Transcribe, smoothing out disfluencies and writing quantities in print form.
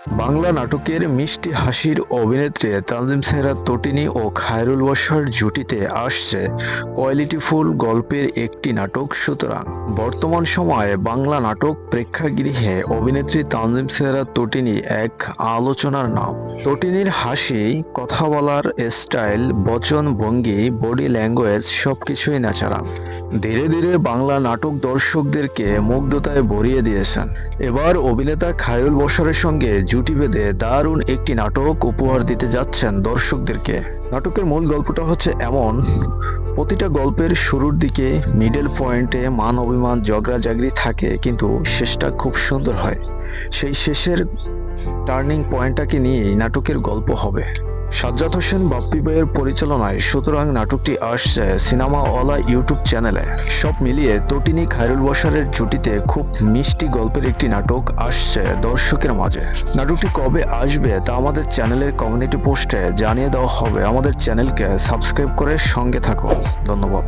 বাংলা নাটকের মিষ্টি হাসির অভিনেত্রী তানজিম সেহরা তটিনী ও খায়রুল বাশার জুটিতে আসছে কোয়ালিটিফুল গল্পের একটি নাটক সুতরাং। বর্তমান সময়ে বাংলা নাটক প্রেক্ষাগৃহে অভিনেত্রী তানজিম সেহরা তটিনী এক আলোচনার নাম। তটিনীর হাসি, কথা বলার স্টাইল, বচন ভঙ্গি, বডি ল্যাঙ্গুয়েজ সবকিছুই ন্যাচারাল। ধীরে ধীরে বাংলা নাটক দর্শকদেরকে মুগ্ধতায় ভরিয়ে দিয়েছেন। এবার অভিনেতা খায়রুল বাশারের সঙ্গে জুটি বেঁধে দারুণ একটি নাটক উপহার দিতে যাচ্ছেন দর্শকদেরকে। নাটকের মূল গল্পটা হচ্ছে এমন, প্রতিটা গল্পের শুরুর দিকে মিডল পয়েন্টে মান অভিমান ঝগড়াঝাগড়ি থাকে, কিন্তু শেষটা খুব সুন্দর হয়। সেই শেষের টার্নিং পয়েন্টটাকে নিয়েই নাটকের গল্প হবে। সাজ্জাদ হোসেন বাপ্পি ভাইয়ের পরিচালনায় সুতরাং নাটকটি আসছে সিনেমাওয়ালা ইউটিউব চ্যানেলে। সব মিলিয়ে তটিনী খায়রুল বাশারের জুটিতে খুব মিষ্টি গল্পের একটি নাটক আসছে দর্শকের মাঝে। নাটকটি কবে আসবে তা আমাদের চ্যানেলের কমিউনিটি পোস্টে জানিয়ে দেওয়া হবে। আমাদের চ্যানেলকে সাবস্ক্রাইব করে সঙ্গে থাকুন। ধন্যবাদ।